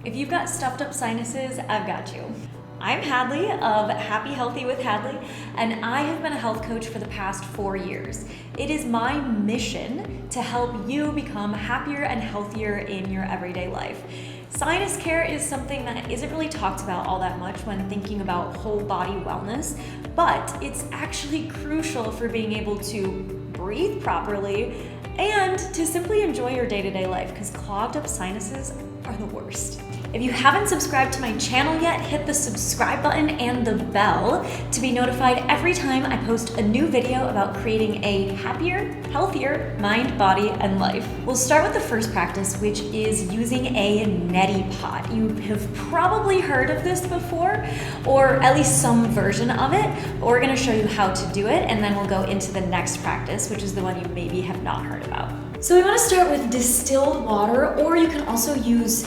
If you've got stuffed up sinuses, I've got you. I'm Hadlee of Happy Healthy with Hadlee, and I have been a health coach for the past 4 years. It is my mission to help you become happier and healthier in your everyday life. Sinus care is something that isn't really talked about all that much when thinking about whole body wellness, but it's actually crucial for being able to breathe properly and to simply enjoy your day-to-day life, because clogged up sinuses are the worst. If you haven't subscribed to my channel yet, hit the subscribe button and the bell to be notified every time I post a new video about creating a happier, healthier mind, body, and life. We'll start with the first practice, which is using a neti pot. You have probably heard of this before, or at least some version of it, but we're gonna show you how to do it, and then we'll go into the next practice, which is the one you maybe have not heard about. So we want to start with distilled water, or you can also use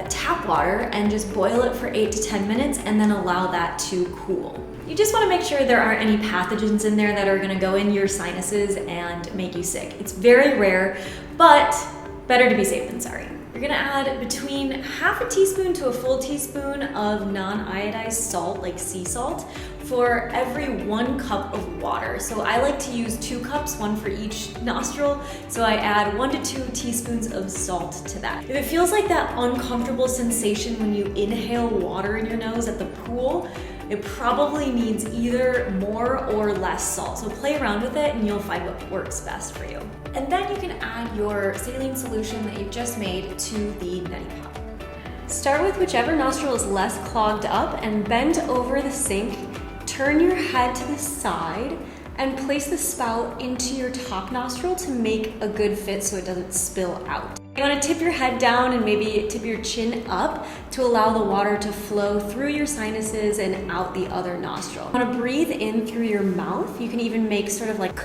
tap water and just boil it for 8 to 10 minutes and then allow that to cool. You just want to make sure there aren't any pathogens in there that are going to go in your sinuses and make you sick. It's very rare, but better to be safe than sorry. You're gonna add between half a teaspoon to a full teaspoon of non-iodized salt, like sea salt, for every 1 cup of water. So I like to use 2 cups, 1 for each nostril. So I add 1 to 2 teaspoons of salt to that. If it feels like that uncomfortable sensation when you inhale water in your nose at the pool, it probably needs either more or less salt. So play around with it and you'll find what works best for you. And then you can add your saline solution that you've just made to the neti pot. Start with whichever nostril is less clogged up and bend over the sink. Turn your head to the side and place the spout into your top nostril to make a good fit so it doesn't spill out. You want to tip your head down and maybe tip your chin up to allow the water to flow through your sinuses and out the other nostril. You want to breathe in through your mouth. You can even make sort of like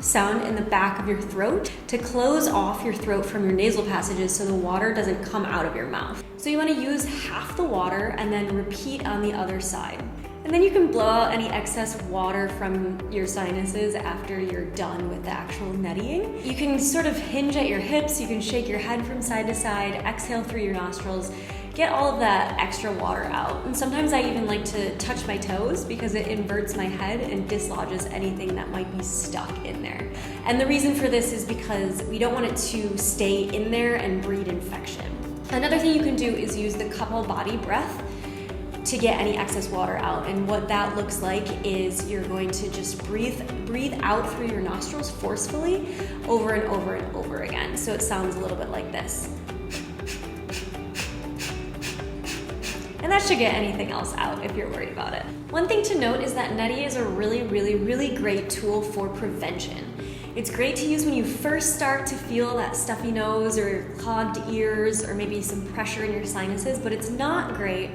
sound in the back of your throat to close off your throat from your nasal passages so the water doesn't come out of your mouth. So you want to use half the water and then repeat on the other side. And then you can blow out any excess water from your sinuses after you're done with the actual netiing. You can sort of hinge at your hips, you can shake your head from side to side, exhale through your nostrils, get all of that extra water out. And sometimes I even like to touch my toes because it inverts my head and dislodges anything that might be stuck in there. And the reason for this is because we don't want it to stay in there and breed infection. Another thing you can do is use the couple body breath to get any excess water out. And what that looks like is you're going to just breathe out through your nostrils forcefully over and over and over again. So it sounds a little bit like this. And that should get anything else out if you're worried about it. One thing to note is that neti is a really great tool for prevention. It's great to use when you first start to feel that stuffy nose or clogged ears or maybe some pressure in your sinuses, but it's not great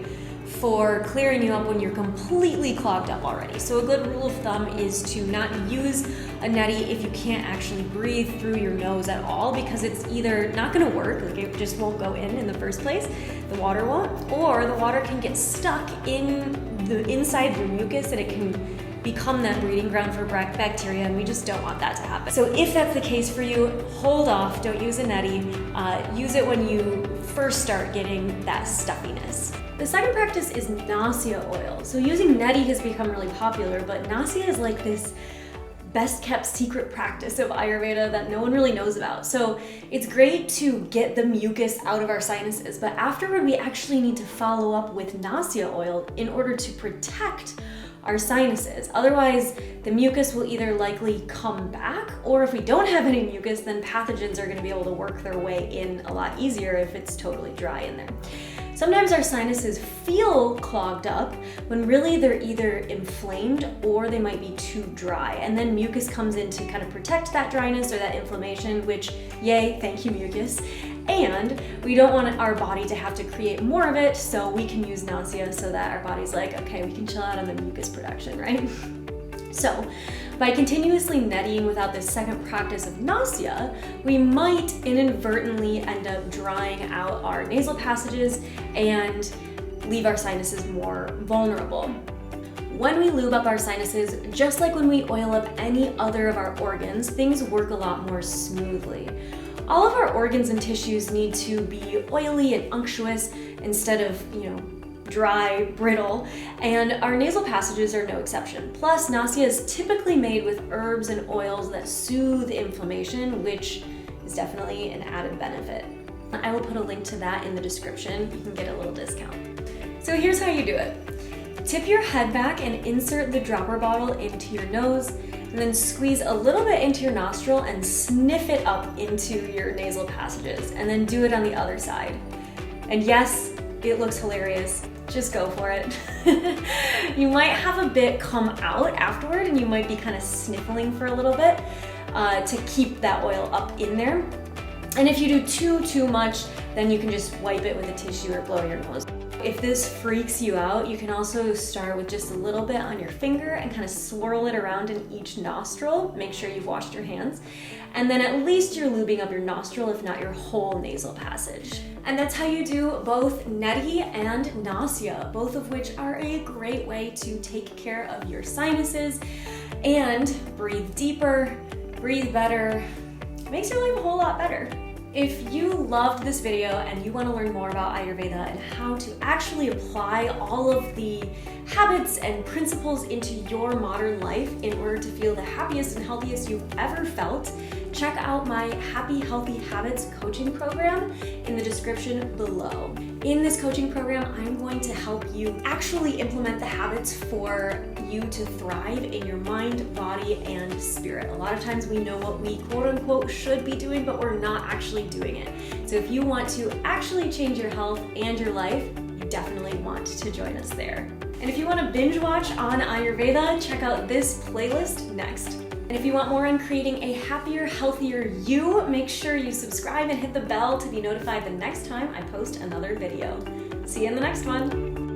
for clearing you up when you're completely clogged up already. So a good rule of thumb is to not use a neti if you can't actually breathe through your nose at all, because it's either not gonna work, like it just won't go in the first place, the water won't, or the water can get stuck in the inside of your mucus and it can become that breeding ground for bacteria, and we just don't want that to happen. So if that's the case for you, hold off, don't use a neti. Use it when you first start getting that stuffiness. The second practice is nasya oil. So using neti has become really popular, but nasya is like this best kept secret practice of Ayurveda that no one really knows about. So it's great to get the mucus out of our sinuses, but afterward we actually need to follow up with nasya oil in order to protect our sinuses. Otherwise, the mucus will either likely come back, or if we don't have any mucus, then pathogens are gonna be able to work their way in a lot easier if it's totally dry in there. Sometimes our sinuses feel clogged up when really they're either inflamed or they might be too dry. And then mucus comes in to kind of protect that dryness or that inflammation, which, yay, thank you mucus. And we don't want our body to have to create more of it, so we can use nasya so that our body's like, okay, we can chill out on the mucus production, right? So by continuously netiing without this second practice of nasya, we might inadvertently end up drying out our nasal passages and leave our sinuses more vulnerable. When we lube up our sinuses, just like when we oil up any other of our organs, things work a lot more smoothly. All of our organs and tissues need to be oily and unctuous instead of, dry, brittle, and our nasal passages are no exception. Plus, nasya is typically made with herbs and oils that soothe inflammation, which is definitely an added benefit. I will put a link to that in the description. You can get a little discount. So here's how you do it. Tip your head back and insert the dropper bottle into your nose, and then squeeze a little bit into your nostril and sniff it up into your nasal passages, and then do it on the other side. And yes, it looks hilarious. Just go for it. You might have a bit come out afterward, and you might be kind of sniffling for a little bit to keep that oil up in there. And if you do too much, then you can just wipe it with a tissue or blow your nose. If this freaks you out, you can also start with just a little bit on your finger and kind of swirl it around in each nostril. Make sure you've washed your hands. And then at least you're lubing up your nostril, if not your whole nasal passage. And that's how you do both neti and nasya, both of which are a great way to take care of your sinuses and breathe deeper, breathe better. It makes your life a whole lot better. If you loved this video and you want to learn more about Ayurveda and how to actually apply all of the habits and principles into your modern life in order to feel the happiest and healthiest you've ever felt, check out my Happy Healthy Habits coaching program in the description below. In this coaching program, I'm going to help you actually implement the habits for you to thrive in your mind, body, and spirit. A lot of times we know what we quote unquote should be doing, but we're not actually doing it. So if you want to actually change your health and your life, you definitely want to join us there. And if you want to binge watch on Ayurveda, check out this playlist next. And if you want more on creating a happier, healthier you, make sure you subscribe and hit the bell to be notified the next time I post another video. See you in the next one.